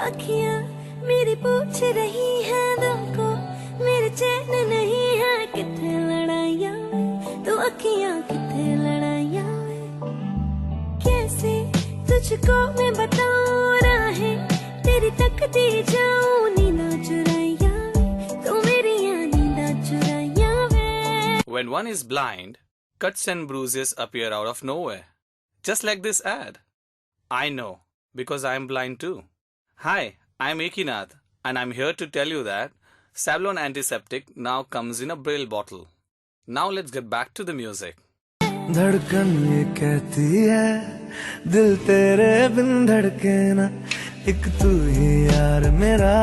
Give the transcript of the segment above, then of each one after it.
अखियां मेरी पूछ रही है दिल को, मेरे चैन नहीं है किथे लड़ाइयां, तो अखियां किथे लड़ाइयां। कैसे तुझको मैं बताऊं राहें तेरी तकती जाऊं, नींदा चुराइयां तू मेरी नींदा चुराइयां वे। When one is blind, cuts and bruises appear out of nowhere, just like this ad. I know because I am blind too. Hi, I am Ekinath and I am here to tell you that Savlon Antiseptic now comes in a Braille bottle. Now let's get back to the music. धड़कन ये कहती है दिल तेरे बिन धड़के ना, एक तू ही यार मेरा,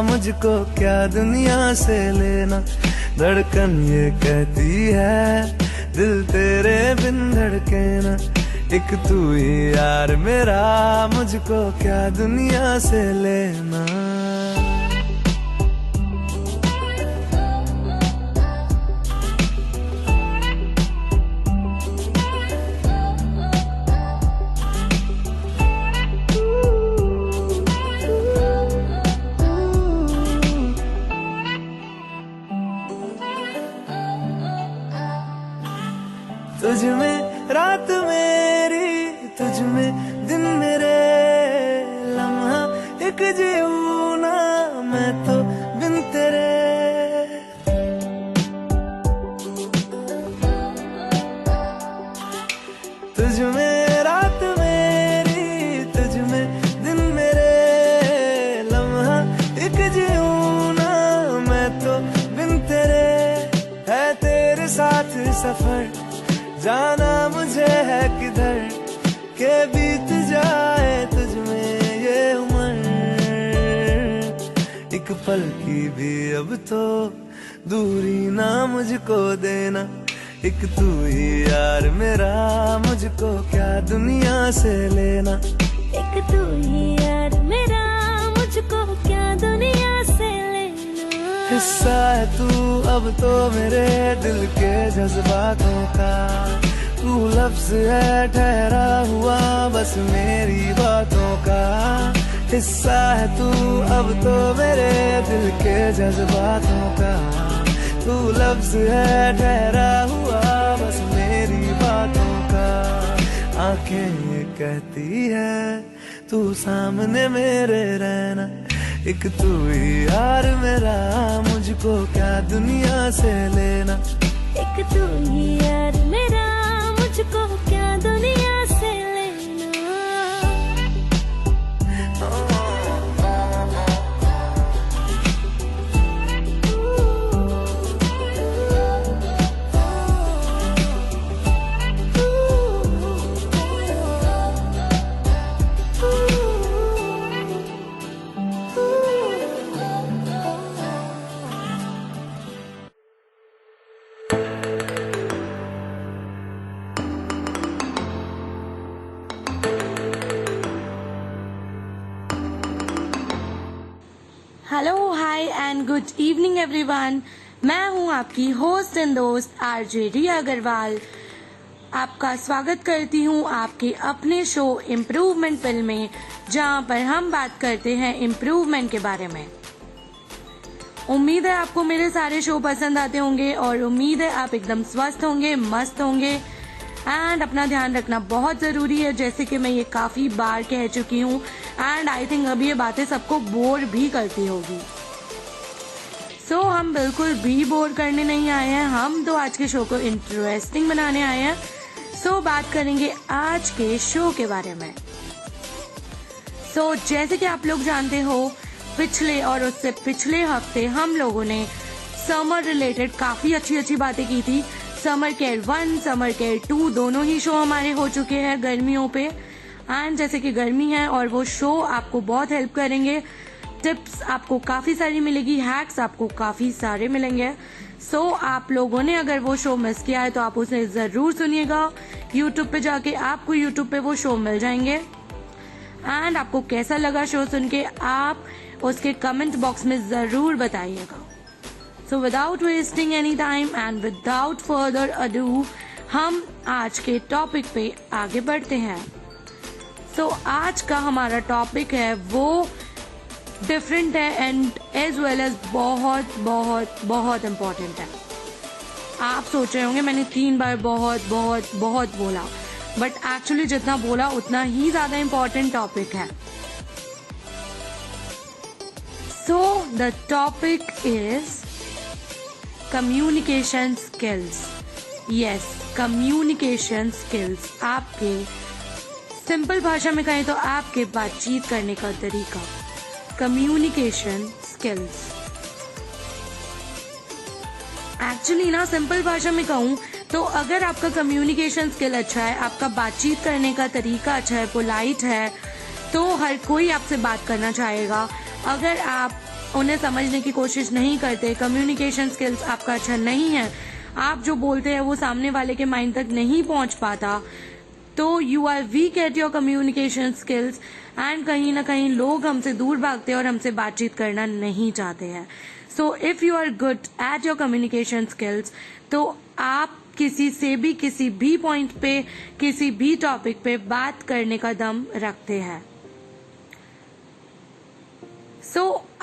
मुझको क्या दुनिया से लेना। धड़कन ये कहती है दिल तेरे बिन धड़के ना, एक तू ही यार मेरा, मुझको क्या दुनिया से लेना। तुझ में रात मेरी, तुझ में दिन मेरे, लम्हा एक जीऊं ना मैं तो बिन तेरे। तुझ में रात मेरी, तुझ में दिन मेरे, लम्हा एक जीऊं ना मैं तो बिन तेरे। है तेरे साथ सफर जाना मुझे है किधर, के बीत जाए तुझ में ये उम्र। एक पल की भी अब तो दूरी ना मुझको देना, एक तू ही यार मेरा, मुझको क्या दुनिया से लेना। एक तू ही यार मेरा, मुझको क्या दुनिया से लेना। हिस्सा है तू अब तो मेरे दिल के जज्बातों का, तू लफ्ज है ठहरा हुआ बस मेरी बातों का। हिस्सा है तू अब तो मेरे दिल के जज्बातों का, तू लफ्ज है ठहरा हुआ बस मेरी बातों का। आंखें ये कहती है तू सामने मेरे रहना, एक तू ही यार मेरा, मुझको क्या दुनिया से लेना। एक तू ही यार मेरा, मुझको क्या दुनिया से लेना। Hello, hi and good evening everyone. मैं हूं आपकी होस्ट एंड दोस्त आरजे रिया अग्रवाल। आपका स्वागत करती हूं आपके अपने शो इम्प्रूवमेंट फिल्म में, जहां पर हम बात करते हैं इम्प्रूवमेंट के बारे में। उम्मीद है आपको मेरे सारे शो पसंद आते होंगे और उम्मीद है आप एकदम स्वस्थ होंगे, मस्त होंगे। एंड अपना ध्यान रखना बहुत जरूरी है, जैसे कि मैं ये काफी बार कह चुकी हूँ। एंड आई थिंक अब ये बातें सबको बोर भी करती होगी। सो हम बिल्कुल भी बोर करने नहीं आए हैं, हम तो आज के शो को इंटरेस्टिंग बनाने आए हैं। सो बात करेंगे आज के शो के बारे में। सो जैसे कि आप लोग जानते हो, पिछले और उससे पिछले हफ्ते हम लोगों ने समर रिलेटेड काफी अच्छी अच्छी बातें की थी। समर केयर 1, समर केयर 2 दोनों ही शो हमारे हो चुके हैं गर्मियों पे। एंड जैसे कि गर्मी है और वो शो आपको बहुत हेल्प करेंगे, टिप्स आपको काफी सारी मिलेगी, हैक्स आपको काफी सारे मिलेंगे। सो आप लोगों ने अगर वो शो मिस किया है तो आप उसे जरूर सुनिएगा। यूट्यूब पे जाके आपको यूट्यूब पे वो शो मिल जाएंगे। एंड आपको कैसा लगा शो सुन के, आप उसके कमेंट बॉक्स में जरूर बताइएगा। So without wasting any time and without further ado हम आज के टॉपिक पे आगे बढ़ते हैं। सो आज का हमारा टॉपिक है वो डिफरेंट है एंड एज वेल एज बहुत बहुत बहुत इम्पोर्टेंट है। आप सोच रहे होंगे मैंने 3 बार बहुत बहुत बहुत बोला, बट एक्चुअली जितना बोला उतना ही ज्यादा इम्पोर्टेंट टॉपिक है। So the topic is communication skills. Yes, communication skills, आपके सिंपल भाषा में कहें तो आपके बातचीत करने का तरीका, कम्युनिकेशन स्किल्स। एक्चुअली ना सिंपल भाषा में कहूँ तो अगर आपका कम्युनिकेशन स्किल अच्छा है, आपका बातचीत करने का तरीका अच्छा है, पोलाइट है, तो हर कोई आपसे बात करना चाहेगा। अगर आप उन्हें समझने की कोशिश नहीं करते, कम्युनिकेशन स्किल्स आपका अच्छा नहीं है, आप जो बोलते हैं वो सामने वाले के माइंड तक नहीं पहुंच पाता, तो you are weak at your communication skills and कहीं ना कहीं लोग हमसे दूर भागते हैं और हमसे बातचीत करना नहीं चाहते हैं। So if you are good at your communication skills तो आप किसी से भी किसी भी पॉइंट पे किसी भी टॉपिक पे बात करने का दम रखते हैं।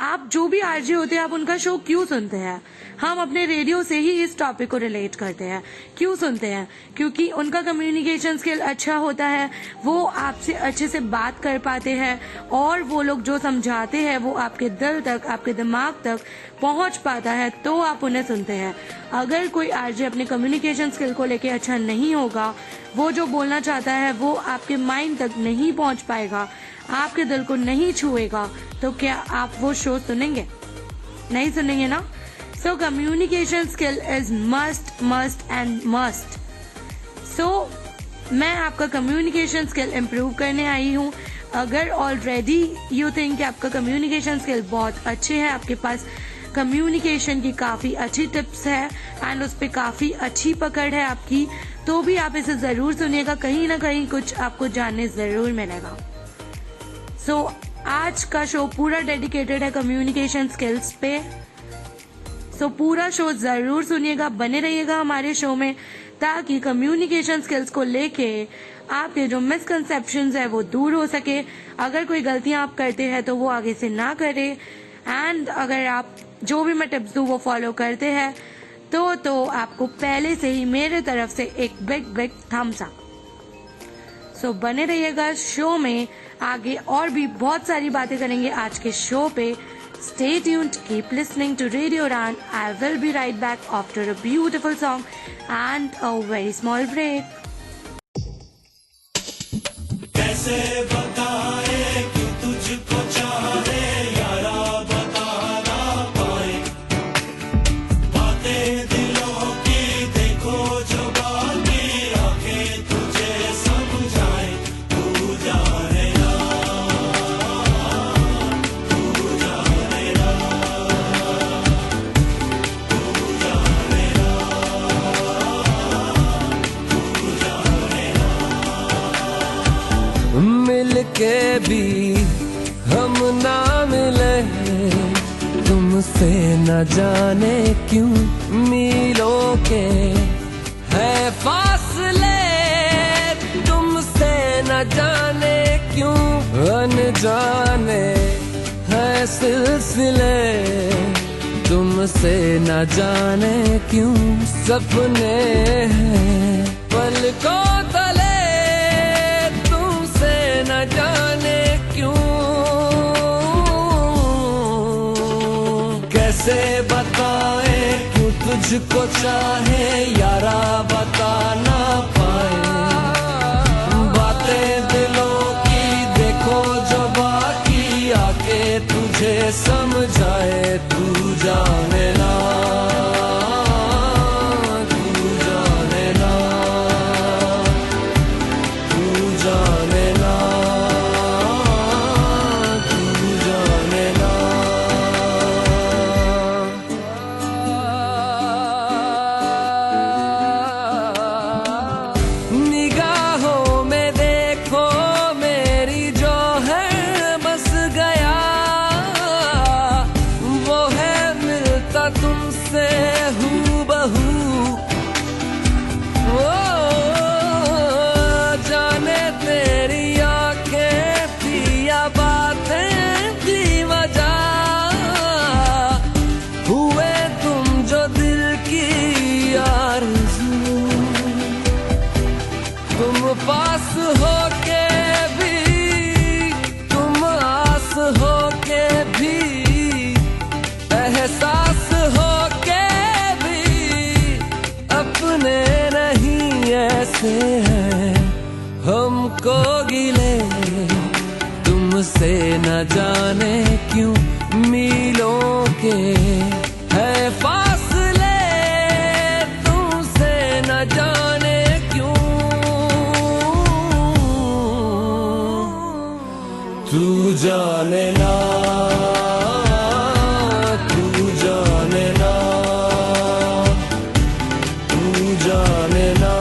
आप जो भी आरजे होते हैं आप उनका शो क्यों सुनते हैं? हम अपने रेडियो से ही इस टॉपिक को रिलेट करते हैं। क्यों सुनते हैं? क्योंकि उनका कम्युनिकेशन स्किल अच्छा होता है, वो आपसे अच्छे से बात कर पाते हैं और वो लोग जो समझाते हैं वो आपके दिल तक, आपके दिमाग तक पहुंच पाता है, तो आप उन्हें सुनते हैं। अगर कोई आरजे अपने कम्युनिकेशन स्किल को लेके अच्छा नहीं होगा, वो जो बोलना चाहता है वो आपके माइंड तक नहीं पहुंच पाएगा, आपके दिल को नहीं छुएगा, तो क्या आप वो शो सुनेंगे? नहीं सुनेंगे ना। So communication skill is must must and must. So मैं आपका कम्युनिकेशन स्किल इम्प्रूव करने आई हूँ। अगर ऑलरेडी यू थिंक कि आपका कम्युनिकेशन स्किल बहुत अच्छे हैं, आपके पास कम्युनिकेशन की काफी अच्छी टिप्स है एंड उस पर काफी अच्छी पकड़ है आपकी, तो भी आप इसे जरूर सुनिएगा, कहीं ना कहीं कुछ आपको जानने जरूर मिलेगा। सो आज का शो पूरा डेडिकेटेड है कम्युनिकेशन स्किल्स पे। सो पूरा शो जरूर सुनिएगा, बने रहिएगा हमारे शो में, ताकि कम्युनिकेशन स्किल्स को लेके आपके जो मिसकंसेप्शंस है वो दूर हो सके। अगर कोई गलतियां आप करते हैं तो वो आगे से ना करे, एंड अगर आप जो भी मैं टिप्स दूं वो फॉलो करते हैं तो आपको पहले से ही मेरे तरफ से एक बिग बिग थम्स अप। सो बने रहिएगा शो में, आगे और भी बहुत सारी बातें करेंगे आज के शो पे। Stay tuned, keep listening to Radio Udan. I will be right back after a beautiful song and a very small break. कैसे बताए कि तुझको चाहे यारा, बता ना पाए बातें दिलों की, देखो जो बाकी आंखें तुझे समझाए, तू जाने ना, तू जाने ना, तू जाने ना, तू जाने ना। मिल के भी हम ना मिले, तुमसे न जाने क्यों मीलों के है फासले, तुमसे न जाने क्यों अनजाने है सिलसिले, तुमसे न जाने क्यों सपने हैं पलकों तले, तुमसे न जाने क्यों। कैसे बताए क्यों तुझको चाहे यारा, बता ना पाए बातें दिलों की, देखो जो बाकी आके तुझे समझाए, तू जाने ना, तू जाने ना, तू जाने ना, तू जाने ना। तुमसे हूबहू। ओ जाने तेरी आंखें थी या बातें थी वजह, हुए तुम जो दिल की आरज़ू। तुम पास होके भी, तुम आस होके भी, एहसास होके भी अपने नहीं ऐसे हैं हमको गिले तुमसे न जाने क्यों मीलों के है फासले तुमसे न जाने क्यों। तू जाने ना, तू जाने ना, तू जाने ना,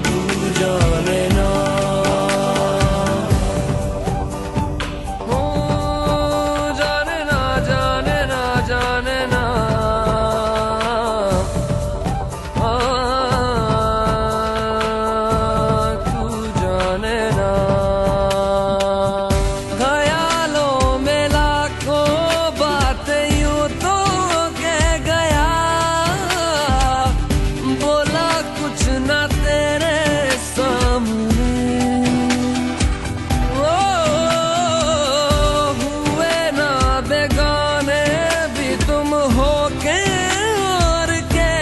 तू जाने ना। ओ जाने ना, जाने ना, जाने ना। तू जाने ना। ख्यालों में लाखों बातें यूं तो कह गया, बोला कुछ न तेरे सामने। ओ हुए ना बेगाने भी तुम हो के और के,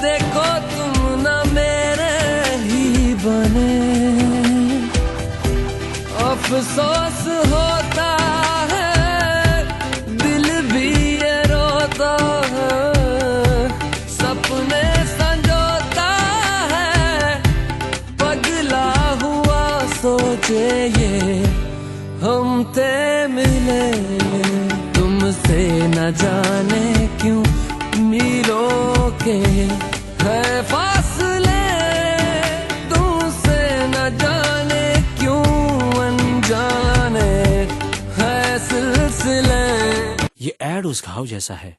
देखो तुम न मेरे ही बने। अफसोस होता है दिल भी ये रोता है, सपने संजोता है पगला हुआ सोचे ये हम ते मिले तुमसे न जाने क्यों मीलों के है फासले तुमसे न जाने क्यों अनजाने है सिलसिले। ये ऐड उस घाव जैसा है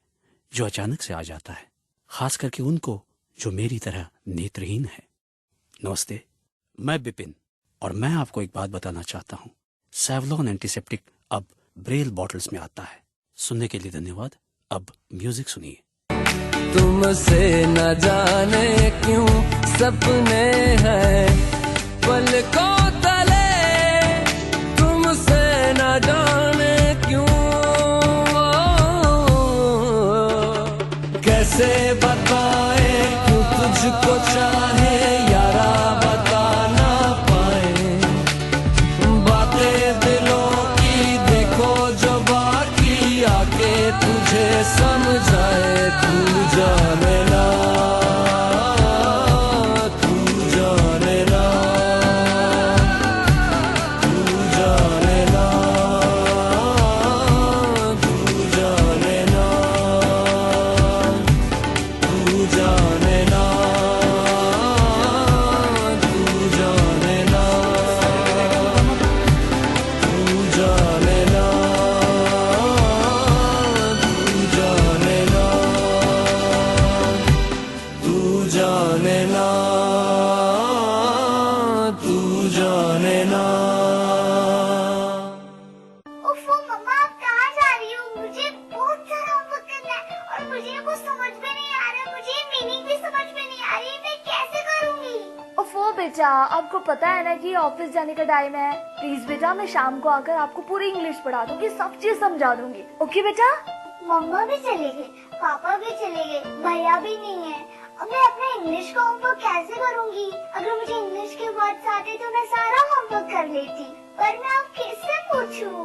जो अचानक से आ जाता है, खास करके उनको जो मेरी तरह नेत्रहीन है। नमस्ते, मैं बिपिन और मैं आपको एक बात बताना चाहता हूँ। सेवलॉन एंटीसेप्टिक अब ब्रेल बॉटल्स में आता है। सुनने के लिए धन्यवाद। अब म्यूजिक सुनिए। तुमसे न जाने क्यों सपने हैं पलकों तले, तुमसे न जाने क्यों। कैसे बताए क्यों तुझको चाहे यारा बता ना पाए, बातें दिलों की देखो जो बाकी आके तुझे समझाए। तू जाने ना, तू जाने ना, तू जाने ना, तू जाने ना, तू जाने ना, तू जाने ना, तू जाने ना, तू जाने ना, तू जाने ना। उफ़ो मम्मा, आप कहाँ जा रही हो? मुझे बहुत सारा होमवर्क करना है और मुझे कुछ समझ में नहीं आ रहा, मुझे मीनिंग भी समझ में नहीं आ रही, मैं कैसे करूँगी? ओफो बेटा, आपको पता है ना कि ऑफिस जाने का टाइम है। प्लीज बेटा, मैं शाम को आकर आपको पूरी इंग्लिश पढ़ा दूंगी, सब चीज समझा दूंगी। ओके बेटा? मम्मा भी चले गए, पापा भी चले गए, भैया भी नहीं है। अब मैं अपना इंग्लिश का होमवर्क कैसे करूँगी? अगर मुझे इंग्लिश के वर्ड्स आते तो मैं सारा होमवर्क कर लेती, पर मैं अब किससे पूछूं?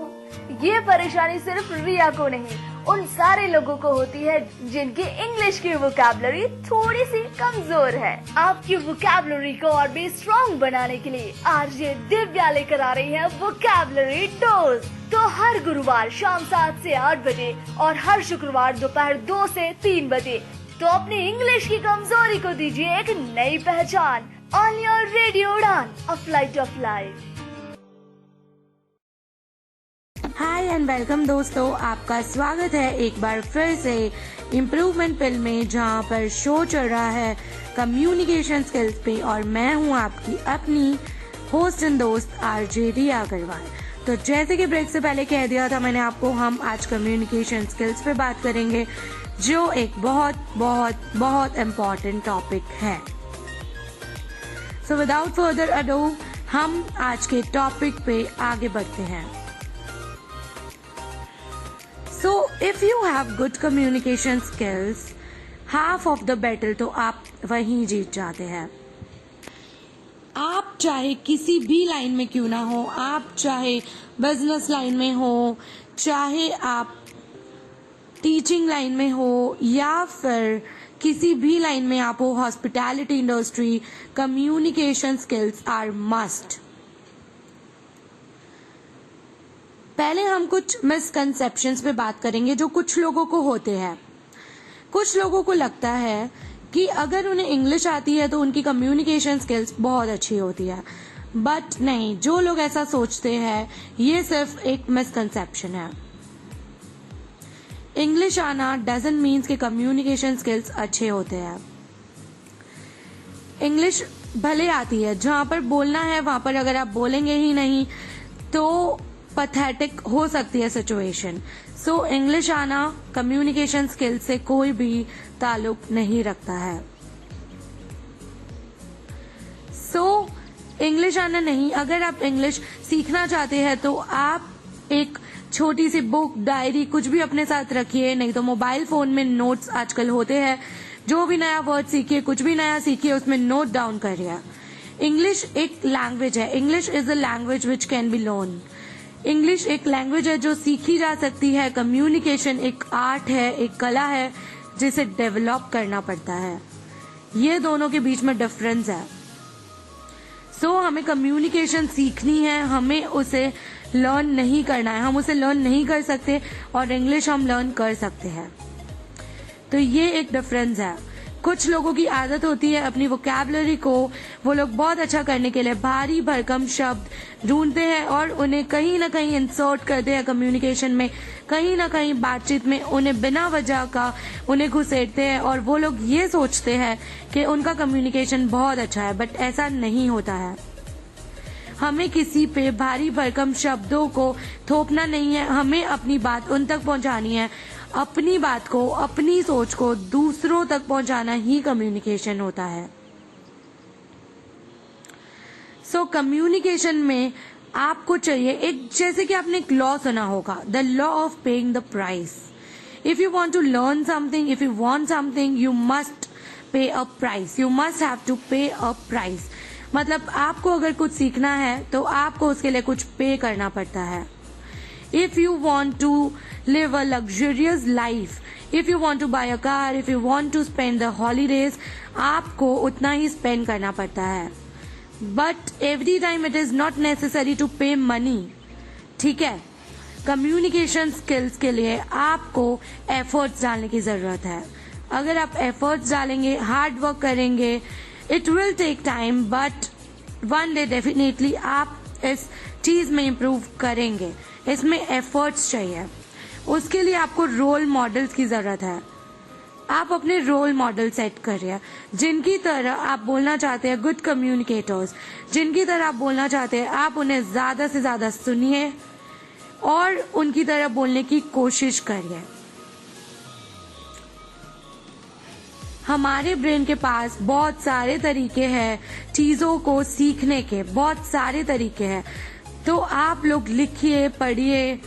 ये परेशानी सिर्फ रिया को नहीं, उन सारे लोगों को होती है जिनकी इंग्लिश की वोकैबुलरी थोड़ी सी कमजोर है। आपकी वोकैबुलरी को और भी स्ट्रॉन्ग बनाने के लिए आरजे दिव्या लेकर आ रही है वोकैबुलरी डोज। तो हर गुरुवार शाम 7 से 8 बजे और हर शुक्रवार दोपहर 2 से 3 बजे तो अपनी इंग्लिश की कमजोरी को दीजिए एक नई पहचान। On your radio Udaan, a flight of life. Hi and welcome दोस्तों, आपका स्वागत है एक बार फिर से इम्प्रूवमेंट पिल में, जहां पर शो चल रहा है कम्युनिकेशन स्किल्स पे और मैं हूं आपकी अपनी होस्ट एंड दोस्त आरजे रिया अग्रवाल। तो जैसे कि ब्रेक से पहले कह दिया था मैंने आपको, हम आज कम्युनिकेशन स्किल्स पे बात करेंगे जो एक बहुत बहुत बहुत इम्पॉर्टेंट टॉपिक है। सो विदाउट फर्दर अडू हम आज के टॉपिक पे आगे बढ़ते हैं। So if you have good communication skills, half of the battle तो आप वहीं जीत जाते हैं। आप चाहे किसी भी लाइन में क्यों ना हो, आप चाहे बिजनेस लाइन में हो, चाहे आप टीचिंग लाइन में हो या फिर किसी भी लाइन में आप हो, hospitality industry, communication skills are must. पहले हम कुछ मिसकंसेप्शंस पे बात करेंगे जो कुछ लोगों को होते हैं। कुछ लोगों को लगता है कि अगर उन्हें इंग्लिश आती है तो उनकी कम्युनिकेशन स्किल्स बहुत अच्छी होती है, बट नहीं, जो लोग ऐसा सोचते हैं ये सिर्फ एक मिसकंसेप्शन है। इंग्लिश आना डजंट मीन्स कि कम्युनिकेशन स्किल्स अच्छे होते हैं। इंग्लिश भले आती है, जहां पर बोलना है वहां पर अगर आप बोलेंगे ही नहीं तो पैथेटिक हो सकती है सिचुएशन। सो इंग्लिश आना कम्युनिकेशन स्किल से कोई भी ताल्लुक नहीं रखता है। सो इंग्लिश आना नहीं, अगर आप इंग्लिश सीखना चाहते हैं तो आप एक छोटी सी बुक, डायरी, कुछ भी अपने साथ रखिए, नहीं तो मोबाइल फोन में नोट्स आजकल होते हैं। जो भी नया वर्ड सीखिए, कुछ भी नया सीखिए, उसमें नोट डाउन करिए। इंग्लिश एक लैंग्वेज है। English is a language which can be learn. English एक लैंग्वेज है जो सीखी जा सकती है। कम्युनिकेशन एक आर्ट है, एक कला है जिसे डेवलप करना पड़ता है। ये दोनों के बीच में डिफरेंस है। सो हमें कम्युनिकेशन सीखनी है, हमें उसे लर्न नहीं करना है। हम उसे लर्न नहीं कर सकते और इंग्लिश हम लर्न कर सकते हैं। तो ये एक डिफरेंस है। कुछ लोगों की आदत होती है अपनी वोकैबुलरी को वो लोग बहुत अच्छा करने के लिए भारी भरकम शब्द ढूंढते हैं और उन्हें कहीं ना कहीं इंसर्ट करते हैं कम्युनिकेशन में, कहीं ना कहीं बातचीत में उन्हें बिना वजह का उन्हें घुसेड़ते हैं और वो लोग ये सोचते हैं कि उनका कम्युनिकेशन बहुत अच्छा है, बट ऐसा नहीं होता है। हमें किसी पे भारी भरकम शब्दों को थोपना नहीं है, हमें अपनी बात उन तक पहुंचानी है। अपनी बात को, अपनी सोच को दूसरों तक पहुंचाना ही कम्युनिकेशन होता है। सो कम्युनिकेशन में आपको चाहिए एक, जैसे कि आपने एक लॉ सुना होगा, the law of paying the price. If you want to learn something, if you want something, you must pay a price. You must have to pay a price. मतलब आपको अगर कुछ सीखना है तो आपको उसके लिए कुछ पे करना पड़ता है। If you want to live a luxurious life, if you want to buy a car, if you want to spend the holidays, आपको उतना ही spend करना पड़ता है। But every time it is not necessary to pay money. ठीक है? Communication skills के लिए आपको efforts डालने की जरूरत है। अगर आप efforts डालेंगे, hard work करेंगे, it will take time, but one day definitely आप इस चीज में improve करेंगे। इसमें एफर्ट्स चाहिए, उसके लिए आपको रोल मॉडल्स की जरूरत है। आप अपने रोल मॉडल सेट करिए जिनकी तरह आप बोलना चाहते हैं, गुड कम्युनिकेटर्स जिनकी तरह आप बोलना चाहते हैं, आप उन्हें ज्यादा से ज्यादा सुनिए और उनकी तरह बोलने की कोशिश करिए। हमारे ब्रेन के पास बहुत सारे तरीके हैं चीजों को सीखने के, बहुत सारे तरीके हैं। तो आप लोग लिखिए, पढ़िए,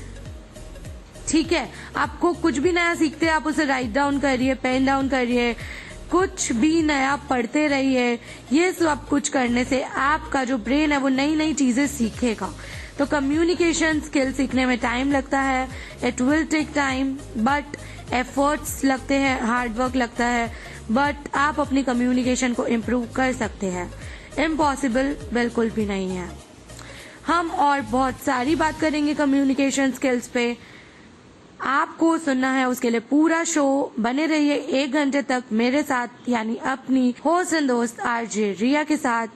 ठीक है? आपको कुछ भी नया सीखते हैं आप उसे राइट डाउन करिए, पेन डाउन करिए, कुछ भी नया पढ़ते रहिए। ये सब कुछ करने से आपका जो ब्रेन है वो नई नई चीजें सीखेगा। तो कम्युनिकेशन स्किल सीखने में टाइम लगता है, it will take time, but efforts लगते हैं, हार्ड वर्क लगता है, बट आप अपनी कम्युनिकेशन को इम्प्रूव कर सकते हैं। इम्पॉसिबल बिल्कुल भी नहीं है। हम और बहुत सारी बात करेंगे कम्युनिकेशन स्किल्स पे। आपको सुनना है उसके लिए पूरा शो बने रहिए 1 घंटे तक मेरे साथ, यानी अपनी होस्ट एंड दोस्त आरजे रिया के साथ।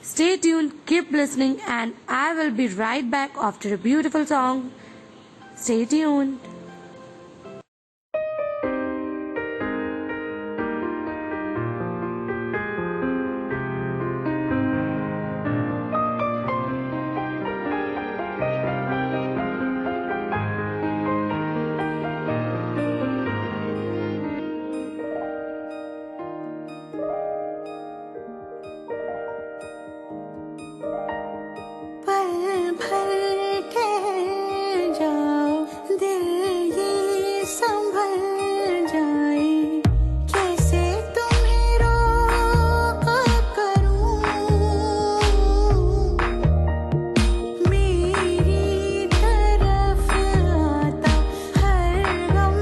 Stay tuned, keep listening, and I will be right back after a beautiful song. Stay tuned. पल भर ठहर जाओ, दिल ये संभल जाए, कैसे तुम्हें रोका करूं, मेरी तरफ आता हर गम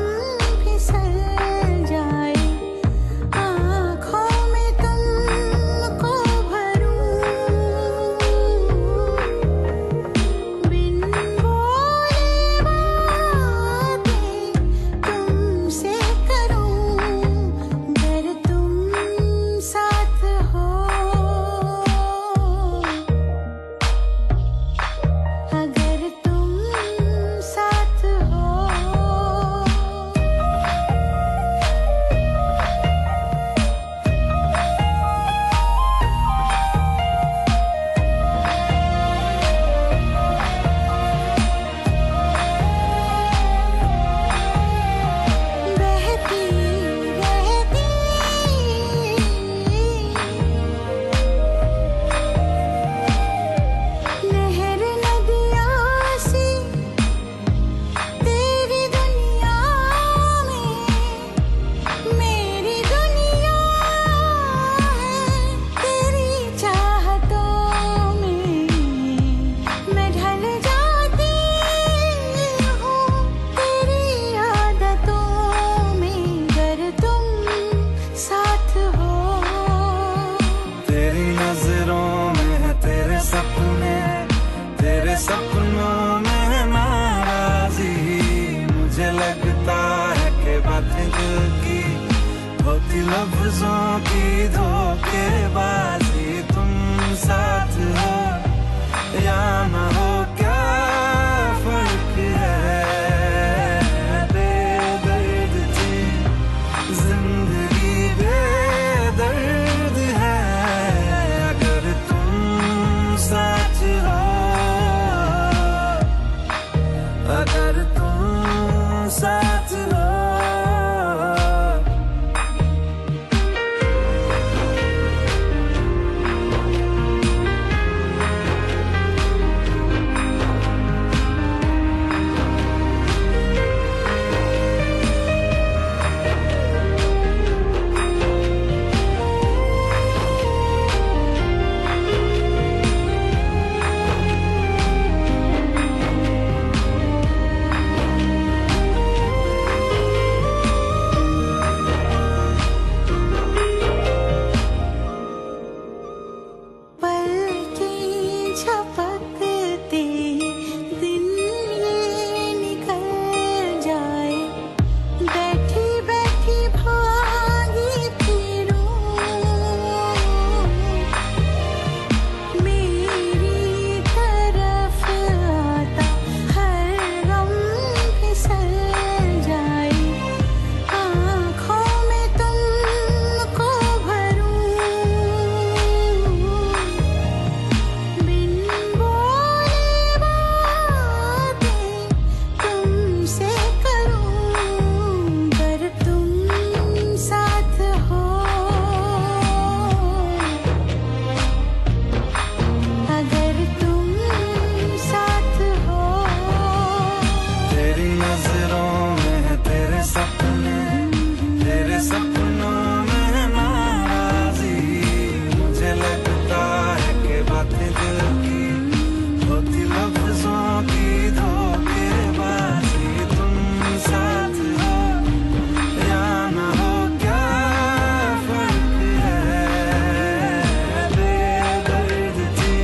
फिसल जाए, आँखों में तुमको भरूं, बिन बोले बातें तुमसे करूं, अगर तुम साथ हो, अगर तुम साथ हो। बहती रहती नहर नदियाँ सी तेरी दुनिया में, मेरी दुनिया है तेरी चाहतों में, मैं ढल जाती हूँ तेरी आदतों में, अगर तुम साथ हो। तेरी नजरों में है तेरे सपने, तेरे सपनों में है नाराजी, मुझे लगता है कि बातें दिल की होती लफ्जों की धोखेबाजी, तुम साथ हो या ना हो क्या फर्क है, बेदर्द थी जिंदगी बेदर्द है, अगर तुम साथ हो, अगर तुम साथ हो। पल की झपकते दिन ये निकल जाए, बैठी बैठी भागी फिरूं, मेरी तरफ आता हर गम फिसल जाए, आँखों में तुमको भरूं, बिन बोले बातें तुमसे करूं, अगर तुम साथ हो, अगर तुम साथ हो। तेरी नजरों में है तेरे सपने, तेरे सपनों में है नाराजी, मुझे लगता है कि बातें दिल की होती लफ्जों की धोखेबाजी, तुम साथ हो या ना हो क्या फर्क है, बेदर्द थी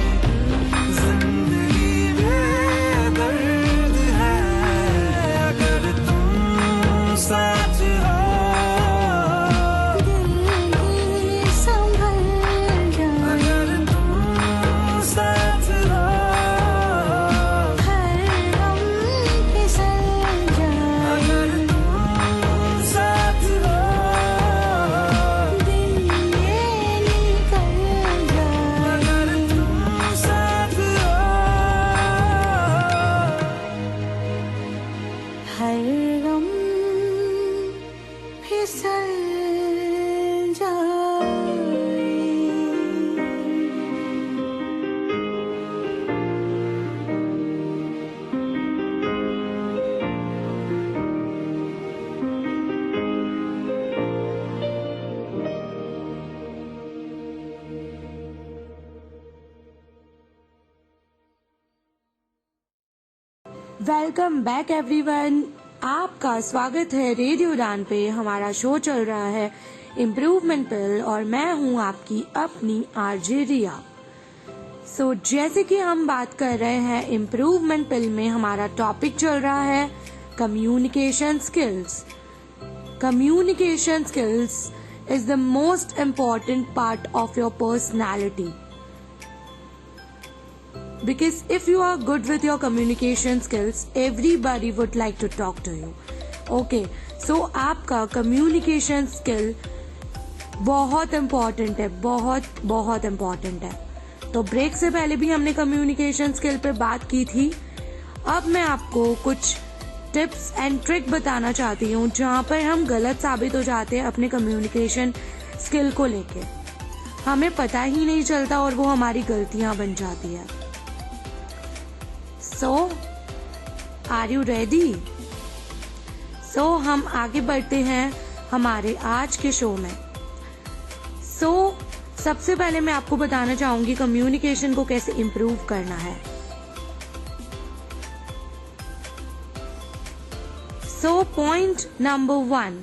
जिंदगी बेदर्द है, अगर हर गम फिसल जाए। वेलकम बैक एवरीवन, आपका स्वागत है रेडियो डान पे। हमारा शो चल रहा है इम्प्रूवमेंट पिल और मैं हूँ आपकी अपनी आरजे रिया। सो जैसे कि हम बात कर रहे हैं इम्प्रूवमेंट पिल में, हमारा टॉपिक चल रहा है communication skills. Communication skills is the most important part of your personality, because if you are good with your communication skills, everybody would like to talk to you. Okay, so आपका communication skill बहुत important है, बहुत बहुत important है। तो break से पहले भी हमने communication skill पे बात की थी। अब मैं आपको कुछ टिप्स एंड ट्रिक बताना चाहती हूँ जहाँ पर हम गलत साबित हो जाते हैं अपने communication skill को लेके। हमें पता ही नहीं चलता और वो हमारी गलतियाँ बन जाती है। So, are you ready? So, हम आगे बढ़ते हैं हमारे आज के शो में। So, सबसे पहले मैं आपको बताना चाहूंगी कम्युनिकेशन को कैसे इम्प्रूव करना है। So, पॉइंट नंबर 1,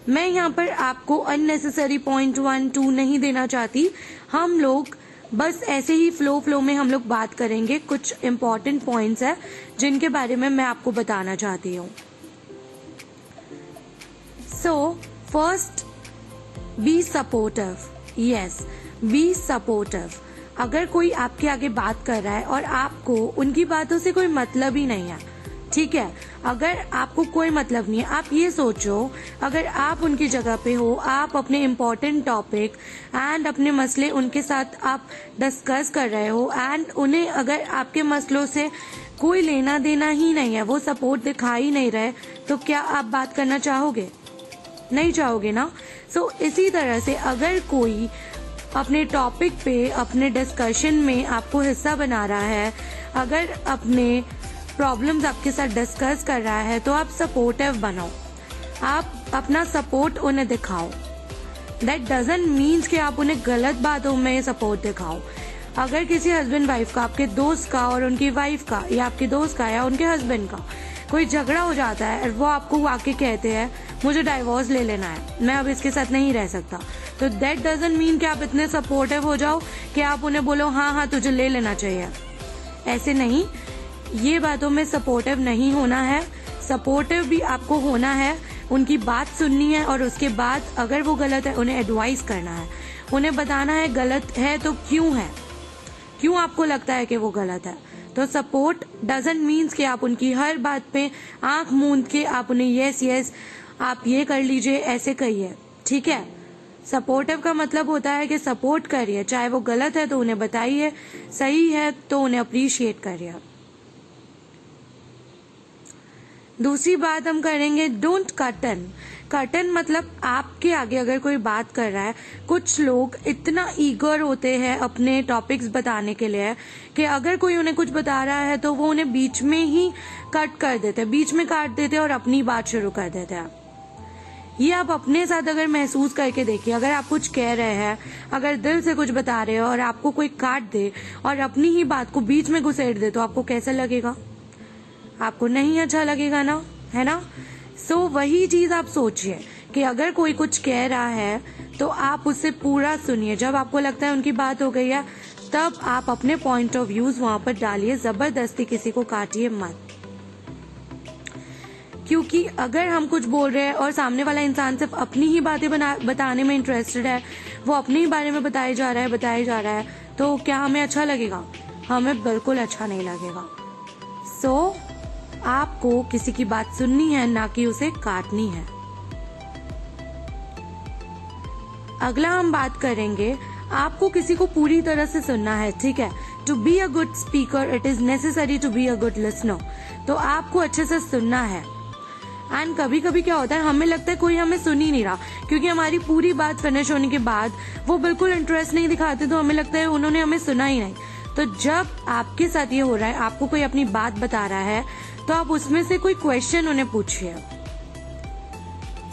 मैं यहाँ पर आपको अननेसेसरी पॉइंट 1, 2 नहीं देना चाहती। हम लोग बस ऐसे ही फ्लो में हम लोग बात करेंगे। कुछ इम्पोर्टेंट पॉइंट्स है जिनके बारे में मैं आपको बताना चाहती हूँ। So first, be supportive. Yes, be supportive. अगर कोई आपके आगे बात कर रहा है और आपको उनकी बातों से कोई मतलब ही नहीं है, ठीक है, अगर आपको कोई मतलब नहीं है, आप ये सोचो अगर आप उनकी जगह पे हो, आप अपने इम्पोर्टेंट टॉपिक एंड अपने मसले उनके साथ आप डिस्कस कर रहे हो एंड उन्हें अगर आपके मसलों से कोई लेना देना ही नहीं है, वो सपोर्ट दिखा ही नहीं रहे, तो क्या आप बात करना चाहोगे? नहीं चाहोगे ना। सो इसी तरह से अगर कोई अपने टॉपिक पे, अपने डिस्कशन में आपको हिस्सा बना रहा है, अगर अपने प्रॉब्लम्स आपके साथ डिस्कस कर रहा है, तो आप सपोर्टिव बनो, आप अपना सपोर्ट उन्हें दिखाओ। दैट डजंट मीन्स कि आप उन्हें गलत बातों में सपोर्ट दिखाओ। अगर किसी हस्बैंड वाइफ का, आपके दोस्त का और उनकी वाइफ का, या आपके दोस्त का या उनके हस्बैंड का कोई झगड़ा हो जाता है और वो आपको आके कहते हैं मुझे डाइवोर्स ले लेना है, मैं अब इसके साथ नहीं रह सकता, तो दैट डजंट मीन कि आप इतने सपोर्टिव हो जाओ कि आप उन्हें बोलो हाँ हाँ तुझे ले लेना चाहिए। ऐसे नहीं, ये बातों में सपोर्टिव नहीं होना है। सपोर्टिव भी आपको होना है, उनकी बात सुननी है और उसके बाद अगर वो गलत है उन्हें एडवाइस करना है, उन्हें बताना है गलत है तो क्यों है, क्यों आपको लगता है कि वो गलत है। तो सपोर्ट डजंट मीन्स कि आप उनकी हर बात पे आंख मूंद के आप उन्हें यस यस आप ये कर लीजिए ऐसे कहिए, ठीक है। सपोर्टिव का मतलब होता है कि सपोर्ट करिए, चाहे वो गलत है तो उन्हें बताइए, सही है तो उन्हें अप्रिशिएट करिए। दूसरी बात हम करेंगे डोंट कटन। कटन मतलब आपके आगे अगर कोई बात कर रहा है, कुछ लोग इतना ईगर होते हैं अपने टॉपिक्स बताने के लिए कि अगर कोई उन्हें कुछ बता रहा है तो वो उन्हें बीच में ही कट कर देते हैं, बीच में काट देते हैं और अपनी बात शुरू कर देते हैं। ये आप अपने साथ अगर महसूस करके देखिए, अगर आप कुछ कह रहे हैं, अगर दिल से कुछ बता रहे हो और आपको कोई काट दे और अपनी ही बात को बीच में घुसेड़ दे तो आपको कैसा लगेगा? आपको नहीं अच्छा लगेगा ना, है ना। सो वही चीज आप सोचिए कि अगर कोई कुछ कह रहा है तो आप उससे पूरा सुनिए, जब आपको लगता है उनकी बात हो गई है तब आप अपने पॉइंट ऑफ व्यूज वहां पर डालिए, जबरदस्ती किसी को काटिए मत। क्योंकि अगर हम कुछ बोल रहे हैं और सामने वाला इंसान सिर्फ अपनी ही बातें बताने में इंटरेस्टेड है, वो अपने ही बारे में बताया जा रहा है, तो क्या हमें अच्छा लगेगा? हमें बिल्कुल अच्छा नहीं लगेगा। सो आपको किसी की बात सुननी है, ना कि उसे काटनी है। अगला हम बात करेंगे, आपको किसी को पूरी तरह से सुनना है, ठीक है। To be a good speaker it is necessary to be a good listener. तो आपको अच्छे से सुनना है, एंड कभी कभी क्या होता है, हमें लगता है कोई हमें सुन ही नहीं रहा, क्योंकि हमारी पूरी बात फिनिश होने के बाद वो बिल्कुल इंटरेस्ट नहीं दिखाते, तो हमें लगता है उन्होंने हमें सुना ही नहीं। तो जब आपके साथ ये हो रहा है, आपको कोई अपनी बात बता रहा है, तो आप उसमें से कोई क्वेश्चन उन्हें पूछिए।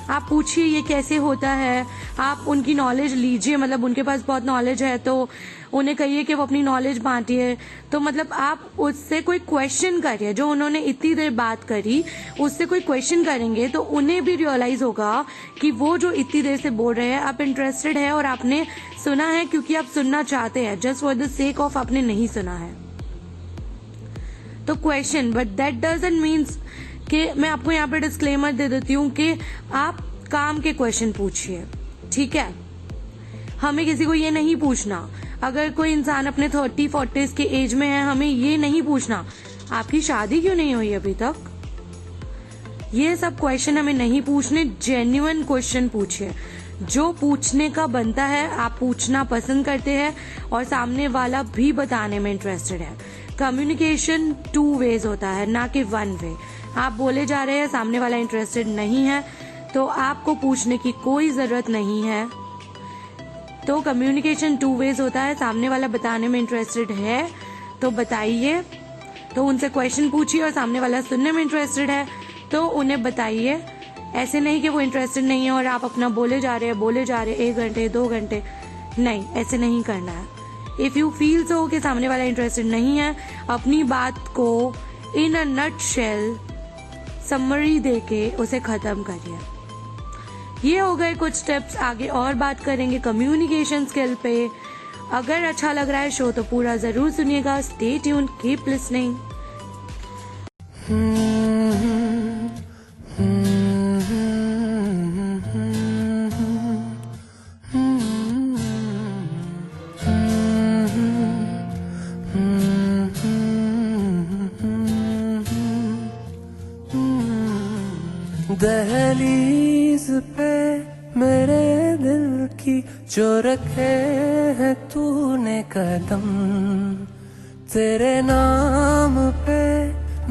आप पूछिए ये कैसे होता है, आप उनकी नॉलेज लीजिए, मतलब उनके पास बहुत नॉलेज है तो उन्हें कहिए कि वो अपनी नॉलेज बांटिए। तो मतलब आप उससे कोई क्वेश्चन करिए, जो उन्होंने इतनी देर बात करी उससे कोई क्वेश्चन करेंगे तो उन्हें भी रियलाइज होगा कि वो जो इतनी देर से बोल रहे हैं आप इंटरेस्टेड है और आपने सुना है क्योंकि आप सुनना चाहते हैं, just for the sake of आपने नहीं सुना है। तो question, but that doesn't means कि मैं आपको यहाँ पे डिस्क्लेमर दे देती हूँ कि आप काम के क्वेश्चन पूछिए, ठीक है। हमें किसी को ये नहीं पूछना, अगर कोई इंसान अपने 30-40 के एज में है, हमें ये नहीं पूछना आपकी शादी क्यों नहीं हुई अभी तक। ये सब क्वेश्चन हमें नहीं पूछने, जेन्युइन क्वेश्चन पूछिए, जो पूछने का बनता है। आप पूछना पसंद करते हैं और सामने वाला भी बताने में इंटरेस्टेड है। कम्युनिकेशन 2 वेज होता है, ना कि 1 वे। आप बोले जा रहे हैं, सामने वाला इंटरेस्टेड नहीं है, तो आपको पूछने की कोई जरूरत नहीं है। तो कम्युनिकेशन 2 वेज होता है, सामने वाला बताने में इंटरेस्टेड है तो बताइए, तो उनसे क्वेश्चन पूछिए, और सामने वाला सुनने में इंटरेस्टेड है तो उन्हें बताइए। ऐसे नहीं कि वो इंटरेस्टेड नहीं है और आप अपना बोले जा रहे हैं 1 घंटे 2 घंटे, नहीं, ऐसे नहीं करना है। इफ यू फील सो कि सामने वाला इंटरेस्टेड नहीं है, अपनी बात को इन अ नटशेल समरी देके उसे खत्म करिए। ये हो गए कुछ टिप्स, आगे और बात करेंगे कम्युनिकेशन स्किल पे। अगर अच्छा लग रहा है शो तो पूरा जरूर सुनिएगा। Stay tune, keep listening. दहलीज पे मेरे दिल की जो रखे है तूने कदम, तेरे नाम पे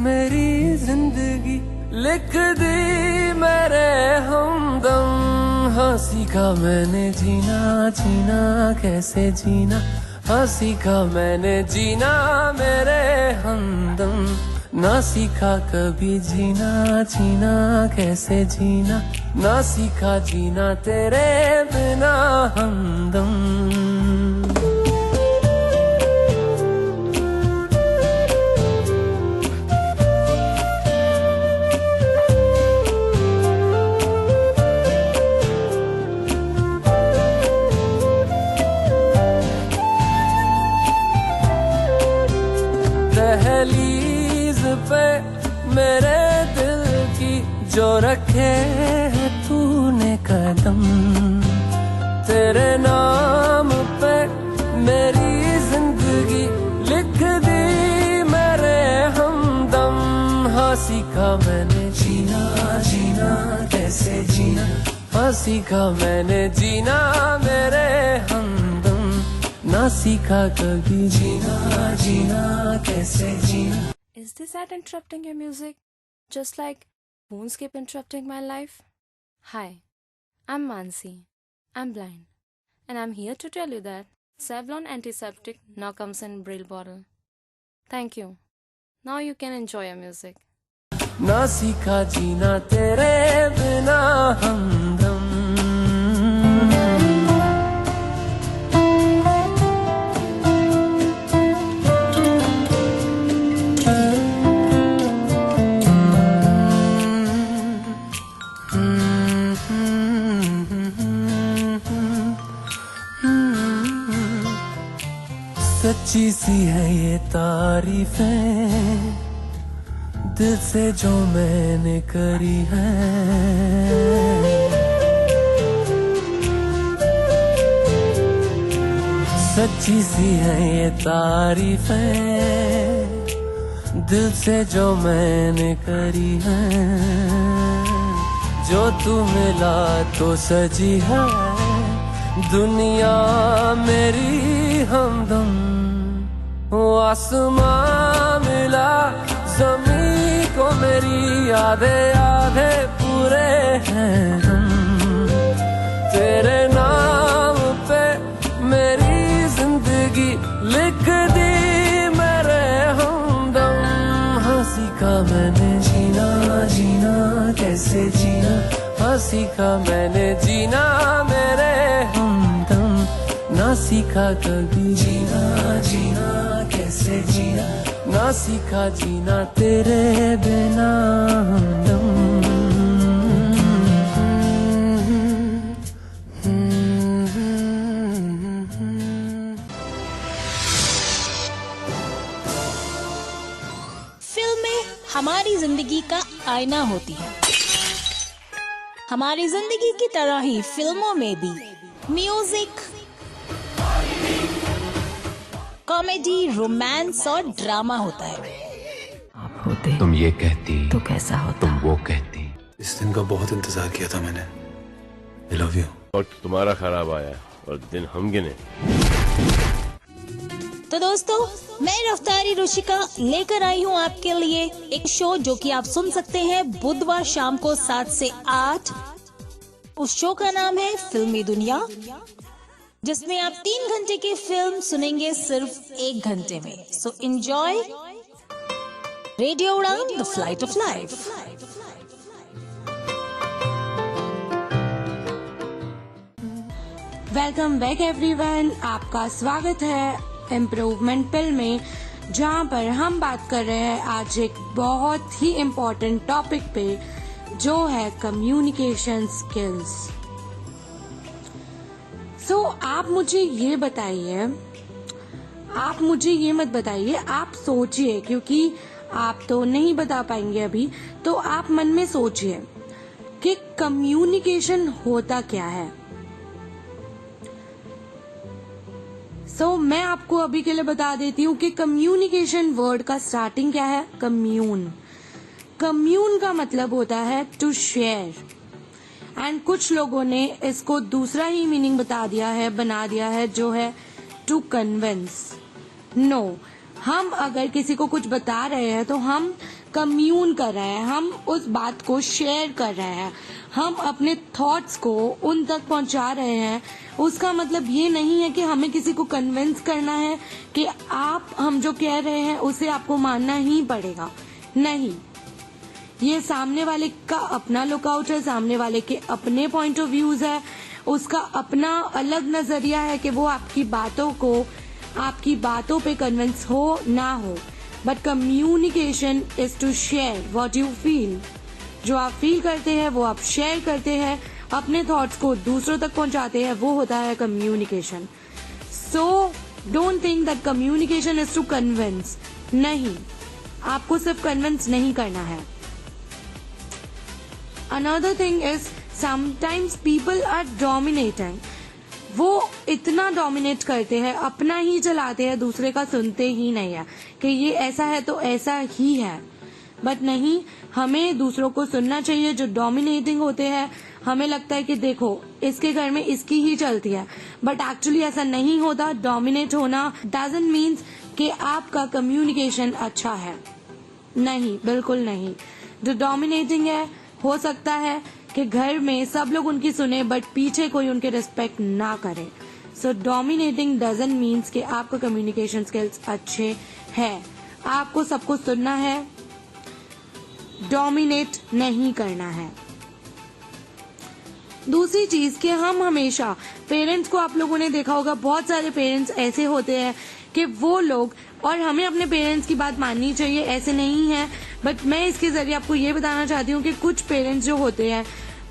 मेरी जिंदगी लिख दी मेरे हमदम। हाँ सीखा मैंने जीना, जीना कैसे जीना, हाँ सीखा मैंने जीना मेरे हमदम। ना सीखा कभी जीना, जीना कैसे जीना, ना सीखा जीना तेरे बिना हमदम। दहलीज पे मेरे दिल की जो रखे है तूने कदम, तेरे नाम पे मेरी जिंदगी लिख दी मेरे हमदम। हाँ सीखा मैंने जीना, जीना कैसे जीना, हाँ सीखा मैंने जीना मेरे हमदम। ना सीखा कभी जीना, जीना कैसे जीना। Is this ad interrupting your music? Just like phones keep interrupting my life? Hi, I'm Mansi. I'm blind. And I'm here to tell you that Savlon Antiseptic now comes in Braille bottle. Thank you. Now you can enjoy your music. ना सीखा जीना तेरे बिना हमदम। सच्ची सी है ये तारीफें दिल से जो मैंने करी है, सच्ची सी है ये तारीफें दिल से जो मैंने करी है। जो तू मिला तो सजी है दुनिया मेरी हमदम। वो आसमां मिला जमीन को मेरी आधे आधे हैं हम। तेरे नाम पे मेरी जिंदगी लिख दी मेरे हमदम। हाँ सीखा मैंने जीना, जीना कैसे जीना, हाँ सीखा मैंने जीना मेरे हमदम। ना सीखा कभी जीना, जीना कैसे जीना, ना सीखा जीना तेरे बिना हमदम। फिल्में हमारी जिंदगी का आईना होती है। हमारी जिंदगी की तरह ही फिल्मों में भी म्यूजिक, कॉमेडी, रोमांस और ड्रामा होता है। आप होते तुम ये कहती तो कैसा होता? तुम वो कहती। इस दिन का बहुत इंतजार किया था मैंने। I love you। वक्त तुम्हारा खराब आया और दिन हम गिने। तो दोस्तों, मैं रफ्तारी रुशिका लेकर आई हूँ आपके लिए एक शो जो कि आप सुन सकते हैं बुधवार शाम को 7 से 8। उस शो का नाम है फिल्मी दुनिया, जिसमें आप 3 घंटे की फिल्म सुनेंगे सिर्फ 1 घंटे में। सो एंजॉय रेडियो उड़ान, the flight of life. Welcome back everyone, आपका स्वागत है इम्प्रूवमेंट पिल में, जहां पर हम बात कर रहे हैं आज एक बहुत ही इम्पोर्टेंट टॉपिक पे, जो है कम्युनिकेशन स्किल्स। सो आप मुझे ये बताइए, आप मुझे ये मत बताइए, आप सोचिए, क्योंकि आप तो नहीं बता पाएंगे अभी, तो आप मन में सोचिए कि कम्युनिकेशन होता क्या है। मैं आपको अभी के लिए बता देती हूँ कि कम्युनिकेशन वर्ड का स्टार्टिंग क्या है, कम्यून। कम्यून का मतलब होता है टू शेयर, एंड कुछ लोगों ने इसको दूसरा ही मीनिंग बना दिया है जो है टू कन्विंस। नो, हम अगर किसी को कुछ बता रहे हैं तो हम कम्यून कर रहे हैं, हम उस बात को शेयर कर रहे हैं, हम अपने थॉट्स को उन तक पहुंचा रहे हैं। उसका मतलब ये नहीं है कि हमें किसी को कन्विंस करना है कि हम जो कह रहे हैं उसे आपको मानना ही पड़ेगा। नहीं, ये सामने वाले का अपना लुकआउट है, सामने वाले के अपने पॉइंट ऑफ व्यूज है, उसका अपना अलग नजरिया है कि वो आपकी बातों पे कन्विंस हो ना हो। But communication is to share what you feel. जो आप फील करते हैं वो आप शेयर करते हैं, अपने थॉट्स को दूसरों तक पहुंचाते हैं, वो होता है communication. So don't think that communication is to convince. नहीं, आपको सिर्फ कन्विंस नहीं करना है। Another thing is sometimes people are dominating. वो इतना डोमिनेट करते हैं, अपना ही चलाते हैं, दूसरे का सुनते ही नहीं है कि ये ऐसा है तो ऐसा ही है। बट नहीं, हमें दूसरों को सुनना चाहिए। जो डोमिनेटिंग होते हैं, हमें लगता है कि देखो इसके घर में इसकी ही चलती है, बट एक्चुअली ऐसा नहीं होता। डोमिनेट होना डजंट मीन्स कि आपका कम्युनिकेशन अच्छा है। नहीं, बिल्कुल नहीं। जो डोमिनेटिंग है, हो सकता है कि घर में सब लोग उनकी सुने बट पीछे कोई उनके रिस्पेक्ट ना करे। सो डोमिनेटिंग डजंट मीन्स कि आपका कम्युनिकेशन स्किल्स अच्छे हैं। आपको सबको सुनना है, डोमिनेट नहीं करना है। दूसरी चीज कि हम हमेशा पेरेंट्स को, आप लोगों ने देखा होगा बहुत सारे पेरेंट्स ऐसे होते हैं कि वो लोग, और हमें अपने पेरेंट्स की बात माननी चाहिए, ऐसे नहीं है, बट मैं इसके जरिए आपको ये बताना चाहती हूँ कि कुछ पेरेंट्स जो होते हैं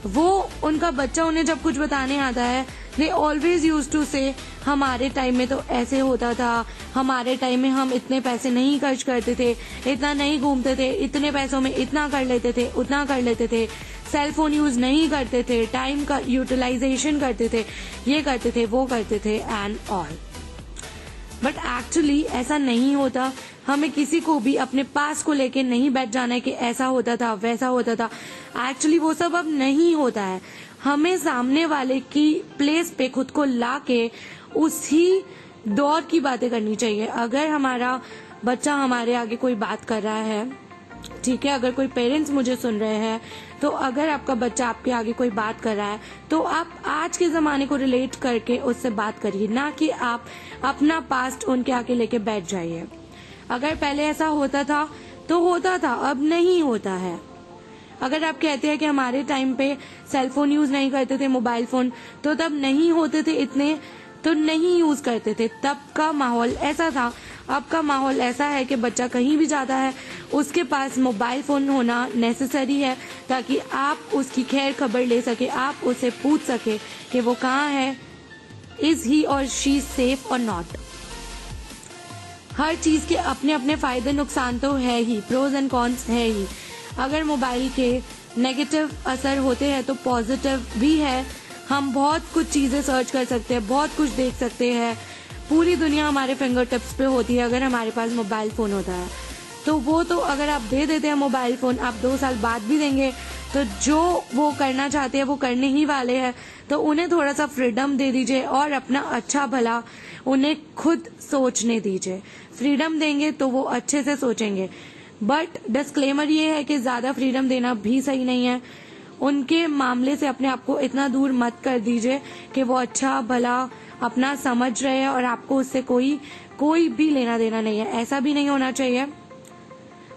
वो, उनका बच्चा उन्हें जब कुछ बताने आता है, दे ऑलवेज यूज टू से हमारे टाइम में तो ऐसे होता था, हमारे टाइम में हम इतने पैसे नहीं खर्च करते थे, इतना नहीं घूमते थे, इतने पैसों में इतना कर लेते थे, उतना कर लेते थे, सेल फोन यूज नहीं करते थे, टाइम का यूटिलाइजेशन करते थे, ये करते थे, वो करते थे एंड ऑल। बट एक्चुअली ऐसा नहीं होता। हमें किसी को भी अपने पास को लेके नहीं बैठ जाना है कि ऐसा होता था, वैसा होता था। एक्चुअली वो सब अब नहीं होता है। हमें सामने वाले की प्लेस पे खुद को लाके उसी दौर की बातें करनी चाहिए। अगर हमारा बच्चा हमारे आगे कोई बात कर रहा है, ठीक है, अगर कोई पेरेंट्स मुझे सुन रहे हैं तो अगर आपका बच्चा आपके आगे कोई बात कर रहा है तो आप आज के ज़माने को रिलेट करके उससे बात करिए, ना कि आप अपना पास्ट उनके आगे लेके बैठ जाइए। अगर पहले ऐसा होता था तो होता था, अब नहीं होता है। अगर आप कहते हैं कि हमारे टाइम पे सेलफोन यूज़ नहीं करते थे, मोबाइल फ़ोन, तो तब नहीं होते थे इतने, तो नहीं यूज़ करते थे, तब का माहौल ऐसा था। अब का माहौल ऐसा है कि बच्चा कहीं भी जाता है उसके पास मोबाइल फ़ोन होना नेसेसरी है, ताकि आप उसकी खैर खबर ले सके, आप उसे पूछ सके कि वो कहाँ है, इज़ ही और शी सेफ और नॉट। हर चीज़ के अपने अपने फ़ायदे नुकसान तो है ही, प्रोज एंड कॉन्स है ही। अगर मोबाइल के नेगेटिव असर होते हैं तो पॉजिटिव भी है। हम बहुत कुछ चीज़ें सर्च कर सकते हैं, बहुत कुछ देख सकते हैं, पूरी दुनिया हमारे फिंगर टिप्स पे होती है अगर हमारे पास मोबाइल फ़ोन होता है। तो वो तो अगर आप दे देते हैं मोबाइल फ़ोन, आप 2 साल बाद भी देंगे तो जो वो करना चाहते हैं वो करने ही वाले हैं। तो उन्हें थोड़ा सा फ्रीडम दे दीजिए और अपना अच्छा भला उन्हें खुद सोचने दीजिए। फ्रीडम देंगे तो वो अच्छे से सोचेंगे, बट डिस्क्लेमर ये है कि ज़्यादा फ्रीडम देना भी सही नहीं है। उनके मामले से अपने आप को इतना दूर मत कर दीजिए कि वो अच्छा भला अपना समझ रहे हैं और आपको उससे कोई भी लेना देना नहीं है। ऐसा भी नहीं होना चाहिए।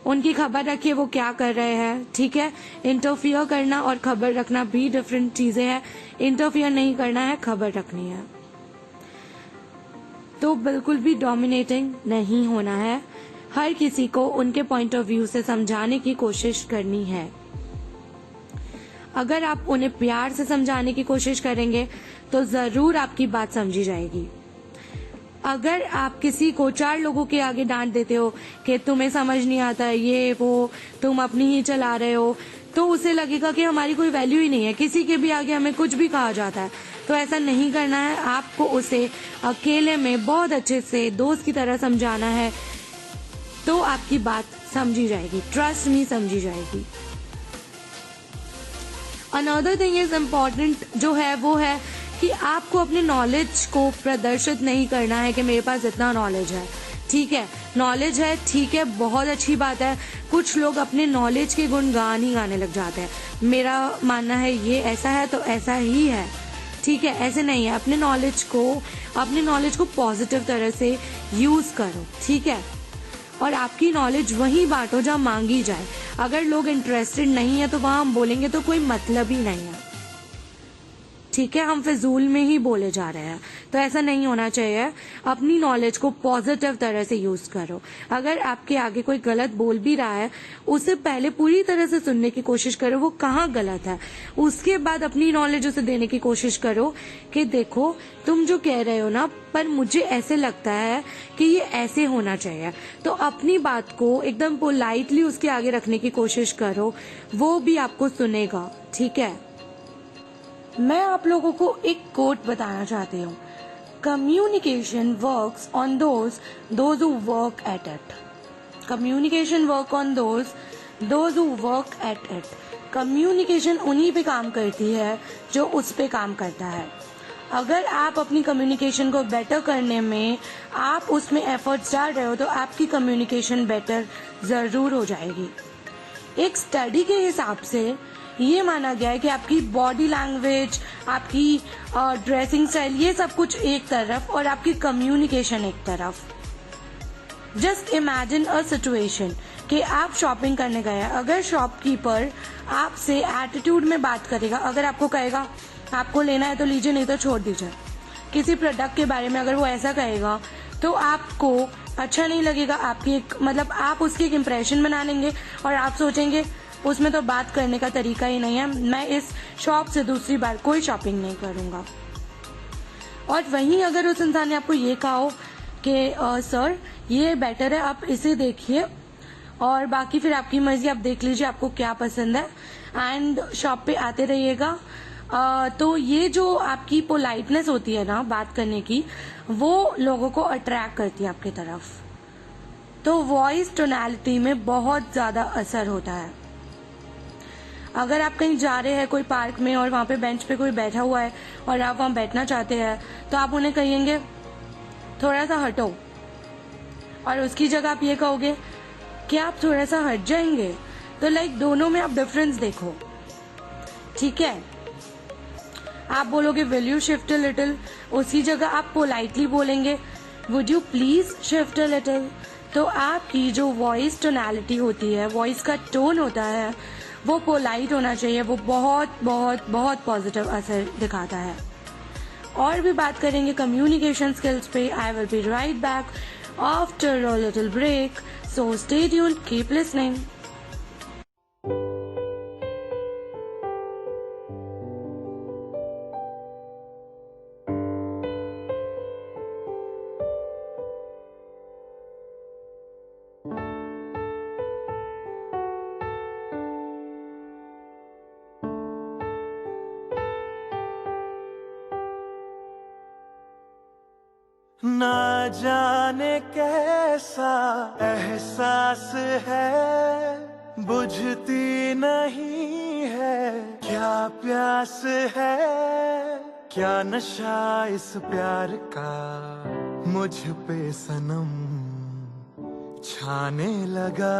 उनकी खबर रखिए वो क्या कर रहे हैं, ठीक है। इंटरफियर करना और खबर रखना भी डिफरेंट चीज़ें हैं। इंटरफियर नहीं करना है, खबर रखनी है। तो बिल्कुल भी डोमिनेटिंग नहीं होना है। हर किसी को उनके पॉइंट ऑफ व्यू से समझाने की कोशिश करनी है। अगर आप उन्हें प्यार से समझाने की कोशिश करेंगे तो जरूर आपकी बात समझी जाएगी। अगर आप किसी को 4 लोगों के आगे डांट देते हो कि तुम्हें समझ नहीं आता है, ये वो, तुम अपनी ही चला रहे हो, तो उसे लगेगा कि हमारी कोई वैल्यू ही नहीं है, किसी के भी आगे हमें कुछ भी कहा जाता है। तो ऐसा नहीं करना है। आपको उसे अकेले में बहुत अच्छे से दोस्त की तरह समझाना है, तो आपकी बात समझी जाएगी, ट्रस्ट मी, समझी जाएगी। अनदर थिंग इज इम्पॉर्टेंट जो है वो है कि आपको अपने नॉलेज को प्रदर्शित नहीं करना है कि मेरे पास इतना नॉलेज है। ठीक है, नॉलेज है, ठीक है, बहुत अच्छी बात है। कुछ लोग अपने नॉलेज के गुणगान ही गाने लग जाते हैं। मेरा मानना है ये ऐसा है तो ऐसा ही है, ठीक है, ऐसे नहीं है। अपने नॉलेज को पॉजिटिव तरह से यूज करो, ठीक है। और आपकी नॉलेज वहीं बांटो जहाँ मांगी जाए। अगर लोग इंटरेस्टेड नहीं है तो वहाँ हम बोलेंगे तो कोई मतलब ही नहीं है, ठीक है। हम फिजूल में ही बोले जा रहे हैं, तो ऐसा नहीं होना चाहिए। अपनी नॉलेज को पॉजिटिव तरह से यूज करो। अगर आपके आगे कोई गलत बोल भी रहा है, उसे पहले पूरी तरह से सुनने की कोशिश करो वो कहाँ गलत है। उसके बाद अपनी नॉलेज उसे देने की कोशिश करो कि देखो तुम जो कह रहे हो ना, पर मुझे ऐसे लगता है कि ये ऐसे होना चाहिए। तो अपनी बात को एकदम पोलाइटली उसके आगे रखने की कोशिश करो, वो भी आपको सुनेगा, ठीक है। मैं आप लोगों को एक कोट बताना चाहती हूँ। Communication works on those who work at it. Communication work on those who work at it. Communication उन्हीं पे काम करती है जो उस पे काम करता है। अगर आप अपनी कम्युनिकेशन को बेटर करने में आप उसमें एफर्ट्स डाल रहे हो तो आपकी कम्युनिकेशन बेटर ज़रूर हो जाएगी। एक स्टडी के हिसाब से ये माना गया है कि आपकी बॉडी लैंग्वेज, आपकी ड्रेसिंग स्टाइल, ये सब कुछ एक तरफ और आपकी कम्युनिकेशन एक तरफ। जस्ट इमेजिन अ सिचुएशन कि आप शॉपिंग करने गए हैं। अगर शॉपकीपर आपसे एटीट्यूड में बात करेगा, अगर आपको कहेगा आपको लेना है तो लीजिए नहीं तो छोड़ दीजिए, किसी प्रोडक्ट के बारे में अगर वो ऐसा कहेगा तो आपको अच्छा नहीं लगेगा। आपकी आप उसकी एक इम्प्रेशन बना लेंगे और आप सोचेंगे उसमें तो बात करने का तरीका ही नहीं है, मैं इस शॉप से दूसरी बार कोई शॉपिंग नहीं करूँगा। और वहीं अगर उस इंसान ने आपको ये कहा हो कि सर ये बेटर है, आप इसे देखिए और बाकी फिर आपकी मर्जी, आप देख लीजिए आपको क्या पसंद है एंड शॉप पे आते रहिएगा। तो ये जो आपकी पोलाइटनेस होती है ना बात करने की, वो लोगों को अट्रैक्ट करती है आपकी तरफ। तो वॉइस टोनैलिटी में बहुत ज़्यादा असर होता है। अगर आप कहीं जा रहे हैं कोई पार्क में और वहाँ पे बेंच पे कोई बैठा हुआ है और आप वहाँ बैठना चाहते हैं तो आप उन्हें कहेंगे थोड़ा सा हटो, और उसकी जगह आप ये कहोगे कि आप थोड़ा सा हट जाएंगे। तो दोनों में आप डिफरेंस देखो। ठीक है, आप बोलोगे will you shift a little, उसी जगह आप पोलाइटली बोलेंगे would you please shift a little. तो आपकी जो वॉइस टोनैलिटी होती है, वॉइस का टोन होता है, वो पोलाइट होना चाहिए। वो बहुत बहुत बहुत पॉजिटिव असर दिखाता है। और भी बात करेंगे कम्युनिकेशन स्किल्स पे। I will be right back after a little break, so stay tuned, keep listening. ना जाने कैसा एहसास है, बुझती नहीं है क्या प्यास है, क्या नशा इस प्यार का मुझ पे सनम छाने लगा।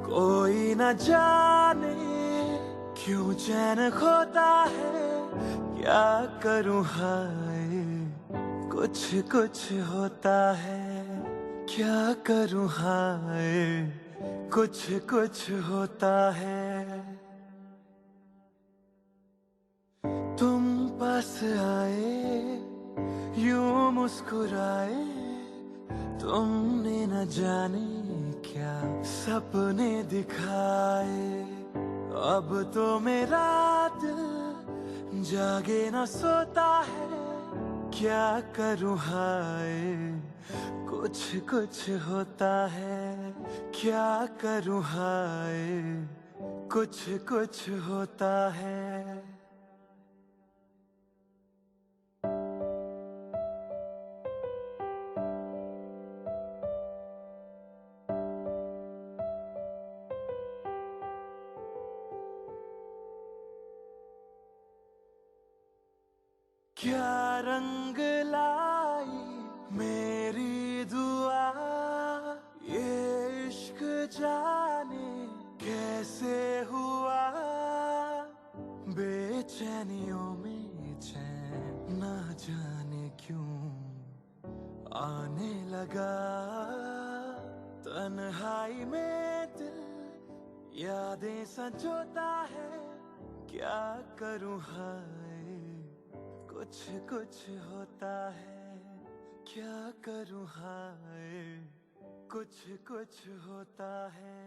कोई न जाने क्यों चैन खोता है, क्या करूं हाय कुछ कुछ होता है, क्या करूं हाय कुछ कुछ होता है। तुम पास आए यूं मुस्कुराए, तुमने न जाने क्या सपने दिखाए। अब तो मेरा दिल जागे न सोता है, क्या करूं हाय कुछ कुछ होता है, क्या करूं हाय कुछ कुछ होता है। क्या रंग लाई मेरी दुआ, ये इश्क जाने कैसे हुआ। बेचैनियों में चैन ना जाने क्यों आने लगा। तन्हाई में दिल यादें संजोता है, क्या करूं हाय कुछ कुछ होता है, क्या करूं हाय कुछ कुछ होता है।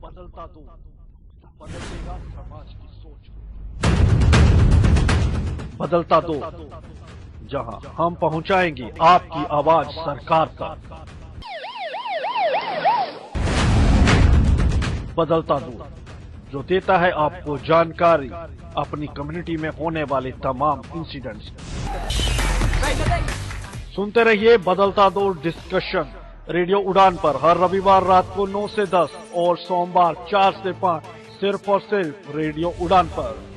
बदलता दो, बदलेगा समाज की सोच। बदलता दो, जहां हम पहुंचाएंगे आपकी आवाज सरकार तक। बदलता दो, जो देता है आपको जानकारी अपनी कम्युनिटी में होने वाले तमाम इंसिडेंट्स। सुनते रहिए बदलता दो डिस्कशन रेडियो उड़ान पर हर रविवार रात को 9 से 10 और सोमवार 4 से 5 सिर्फ और सिर्फ रेडियो उड़ान पर।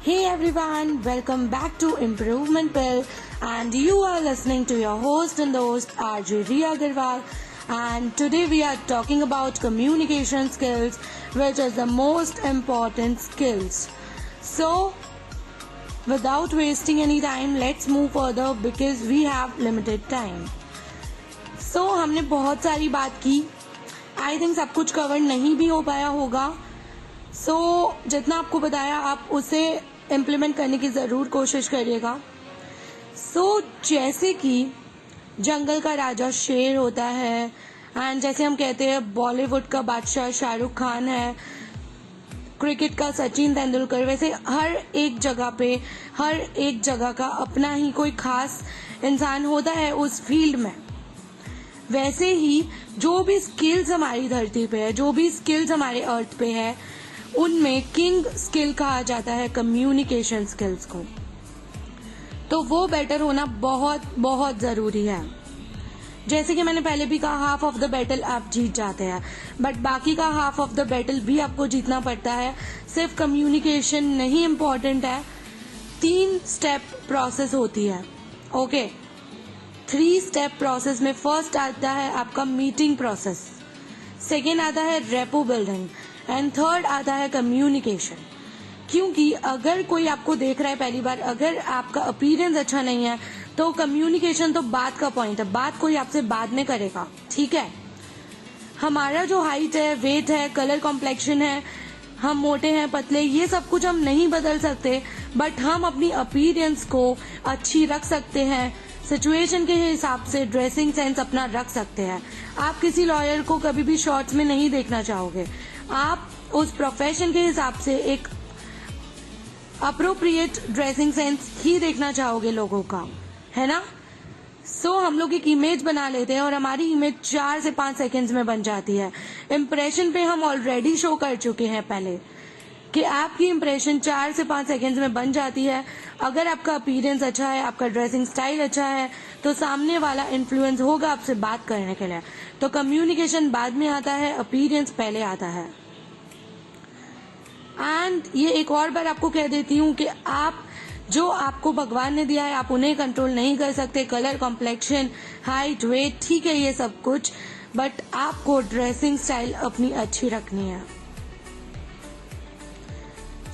Hey everyone, welcome back to Improvement Pill, and you are listening to your host and host RJ Riya Agarwal, and today we are talking about communication skills, which is the most important skills. So without wasting any time, let's move further because we have limited time. So हमने बहुत सारी बात की, I think सब कुछ cover नहीं भी हो पाया होगा। So जितना आपको बताया आप उसे इम्प्लीमेंट करने की ज़रूर कोशिश करिएगा। जैसे कि जंगल का राजा शेर होता है, एंड जैसे हम कहते हैं बॉलीवुड का बादशाह शाहरुख खान है, क्रिकेट का सचिन तेंदुलकर, वैसे हर एक जगह पे हर एक जगह का अपना ही कोई खास इंसान होता है उस फील्ड में। वैसे ही जो भी स्किल्स हमारी धरती पे है, जो भी स्किल्स हमारे अर्थ पे है, उनमें किंग स्किल कहा जाता है कम्युनिकेशन स्किल्स को। तो वो बेटर होना बहुत बहुत ज़रूरी है। जैसे कि मैंने पहले भी कहा, हाफ ऑफ द बैटल आप जीत जाते हैं, बट बाकी का हाफ ऑफ द बैटल भी आपको जीतना पड़ता है। सिर्फ कम्युनिकेशन नहीं इम्पॉर्टेंट है, 3 स्टेप प्रोसेस होती है। ओके, 3 स्टेप प्रोसेस में फर्स्ट आता है आपका मीटिंग प्रोसेस, सेकेंड आता है रेपो बिल्डिंग एंड थर्ड आता है कम्युनिकेशन। क्योंकि अगर कोई आपको देख रहा है पहली बार, अगर आपका अपीयरेंस अच्छा नहीं है तो कम्युनिकेशन तो बात का पॉइंट है, बात कोई आपसे बाद में करेगा, ठीक है। हमारा जो हाइट है, वेट है, कलर कॉम्प्लेक्शन है, हम मोटे हैं, पतले, ये सब कुछ हम नहीं बदल सकते, बट हम अपनी अपीयरेंस को अच्छी रख सकते हैं। सिचुएशन के हिसाब से ड्रेसिंग सेंस अपना रख सकते हैं। आप किसी लॉयर को कभी भी शॉर्ट्स में नहीं देखना चाहोगे, आप उस प्रोफेशन के हिसाब से एक अप्रोप्रिएट ड्रेसिंग सेंस ही देखना चाहोगे लोगों का, है ना। सो हम लोग एक इमेज बना लेते हैं और हमारी इमेज 4 से 5 सेकेंड्स में बन जाती है। इम्प्रेशन पे हम ऑलरेडी शो कर चुके हैं पहले कि आपकी इम्प्रेशन 4 से 5 सेकेंड्स में बन जाती है। अगर आपका अपीयरेंस अच्छा है, आपका ड्रेसिंग स्टाइल अच्छा है, तो सामने वाला इन्फ्लुएंस होगा आपसे बात करने के लिए। तो कम्युनिकेशन बाद में आता है, अपीयरेंस पहले आता है। एंड ये एक और बार आपको कह देती हूँ कि आप जो आपको भगवान ने दिया है आप उन्हें कंट्रोल नहीं कर सकते। कलर कॉम्प्लेक्शन, हाइट, वेट, ठीक है ये सब कुछ, बट आपको ड्रेसिंग स्टाइल अपनी अच्छी रखनी है।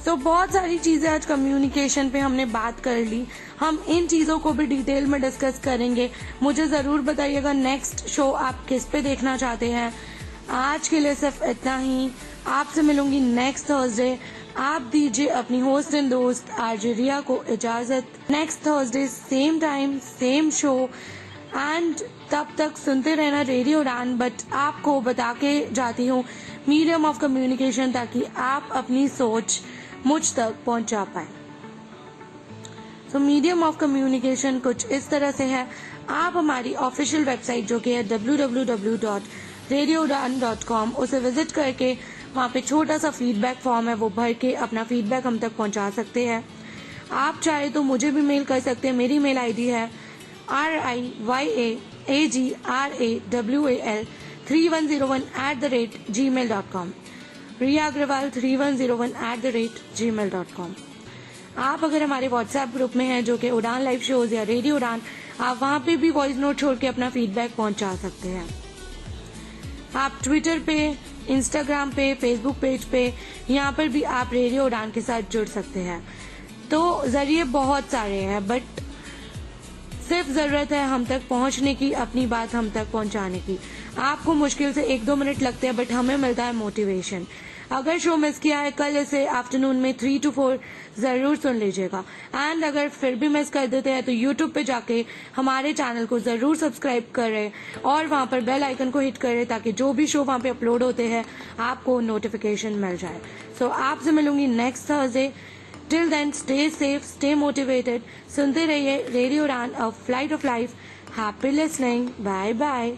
तो बहुत सारी चीजें आज कम्युनिकेशन पे हमने बात कर ली, हम इन चीजों को भी डिटेल में डिस्कस करेंगे। मुझे जरूर बताइएगा नेक्स्ट शो आप किस पे देखना चाहते हैं। आज के लिए सिर्फ इतना ही, आपसे मिलूंगी नेक्स्ट थर्सडे। आप दीजिए अपनी होस्ट एंड दोस्त आरजे रिया को इजाजत। Next Thursday same time same show, and तब तक सुनते रहना रेडियो उड़ान। बट आपको बता के जाती हूँ मीडियम ऑफ कम्युनिकेशन, ताकि आप अपनी सोच मुझ तक पहुंचा पाए। तो मीडियम ऑफ कम्युनिकेशन कुछ इस तरह से है। आप हमारी ऑफिशियल वेबसाइट जो कि है www.radioudan.com, उसे विजिट करके वहाँ पे छोटा सा फीडबैक फॉर्म है, वो भर के अपना फीडबैक हम तक पहुँचा सकते हैं। आप चाहे तो मुझे भी मेल कर सकते हैं। मेरी मेल आईडी है riyaagrawal3101301@gmail.com, riyaagrawal3101301@gmail.com। आप अगर हमारे व्हाट्सएप ग्रुप में हैं जो कि उड़ान लाइव शोज या रेडियो उड़ान, आप वहाँ पे भी वॉइस नोट छोड़ के अपना फीडबैक पहुँचा सकते हैं। आप ट्विटर पे, इंस्टाग्राम पे, फेसबुक पेज पे, यहाँ पर भी आप रेडियो उड़ान के साथ जुड़ सकते हैं। तो जरिए बहुत सारे हैं, बट सिर्फ जरूरत है हम तक पहुँचने की, अपनी बात हम तक पहुँचाने की। आपको मुश्किल से 1-2 मिनट लगते हैं, बट हमें मिलता है मोटिवेशन। अगर शो मिस किया है, कल इसे आफ्टरनून में 3 to 4 जरूर सुन लीजिएगा। एंड अगर फिर भी मिस कर देते हैं तो यूट्यूब पे जाके हमारे चैनल को जरूर सब्सक्राइब करें और वहाँ पर बेल आइकन को हिट करें, ताकि जो भी शो वहाँ पे अपलोड होते हैं आपको नोटिफिकेशन मिल जाए। सो आपसे मिलूंगी next Thursday. Till then stay safe, stay motivated. सुनते रहिए radio Udaan, a flight of life. Happy listening, bye bye.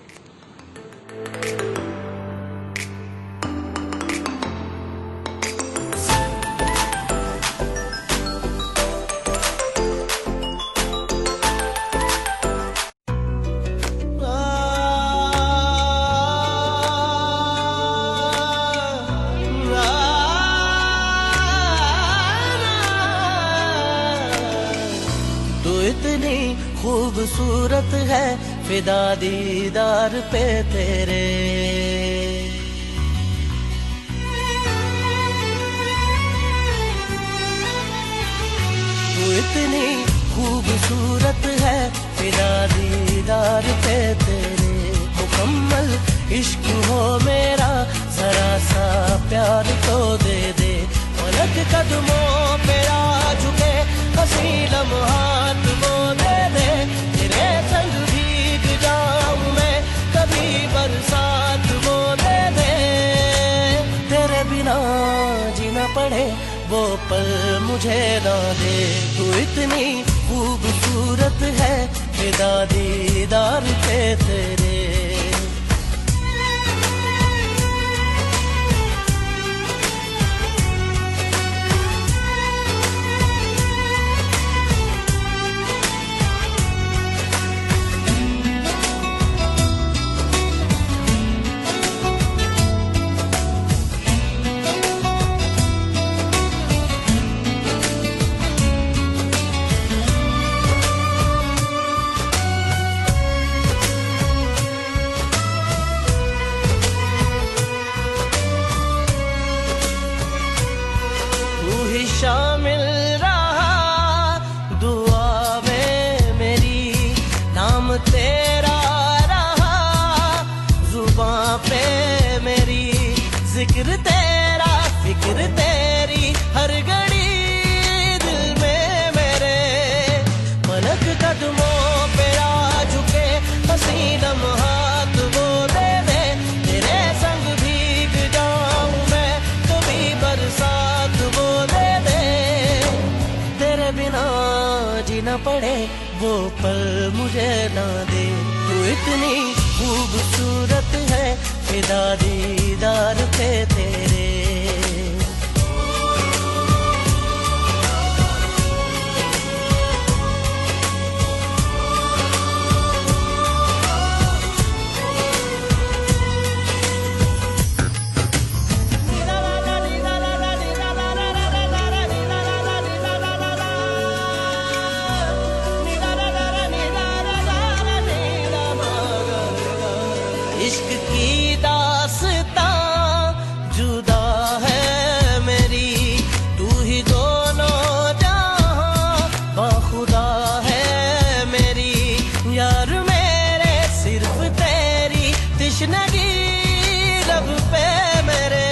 इतनी खूबसूरत है, फिदा दीदार पे तेरे। तू इतनी खूबसूरत है, फिदा दीदार पे तेरे। मुकम्मल इश्क हो मेरा, जरा सा प्यार तो दे दे। पलक कदमों पे आ झुके, हंसी लम्हात वो दे दे। तेरे संग भीग जाऊं मैं, कभी बरसात वो दे दे। तेरे बिना जीना पड़े वो पल मुझे ना दे। तू इतनी खूबसूरत है, फिदा दीदार पे तेरे। शामिल रहा दुआ में मेरी, नाम तेरा रहा जुबां पे मेरी, जिक्र तेरा फिक्र तेरी हर घड़ी दिल में मेरे। पलक कदमों पे आ झुके हंसी लम्हात वो दे दे, तेरे संग भीग जाऊं मैं कभी बरसात वो दे दे। तेरे बिना जीना पड़े वो पल मुझे ना दे, तू इतनी खूबसूरत है फिदा दीदार पे तेरे। इश्क की दास्तां जुदा है मेरी, तू ही दोनों जहां बाखुदा है मेरी। यार मेरे सिर्फ तेरी तिश्नगी लब पे मेरे।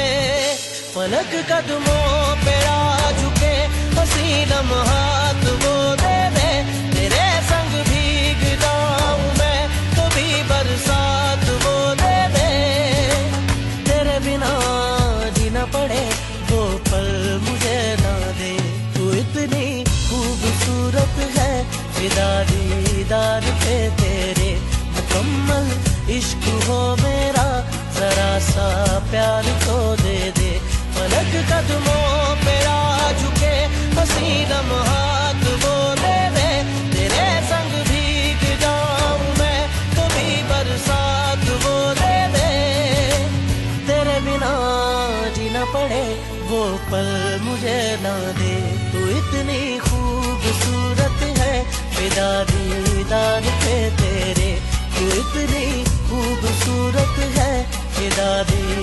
पलक कदमों पे आ झुके हंसी लम्हात वो दे दे, तेरे संग भीग जाऊं मैं कभी बरसात वो दे दे। तेरे बिना जीना पड़े वो पल मुझे ना दे, तू इतनी खूबसूरत है फिदा दीदार पे तेरे। मुकम्मल इश्क हो मेरा जरा सा प्यार तो दे दे। पलक कदमों पे आ झुके हंसी लम्हात वो दे दे, तेरे संग भीग जाऊं मैं कभी बरसात वो दे दे। तेरे बिना जीना पड़े वो पल मुझे ना दे, तू इतनी खूबसूरत है फिदा दीदार पे तेरे। तू इतनी खूबसूरत है फिदा दी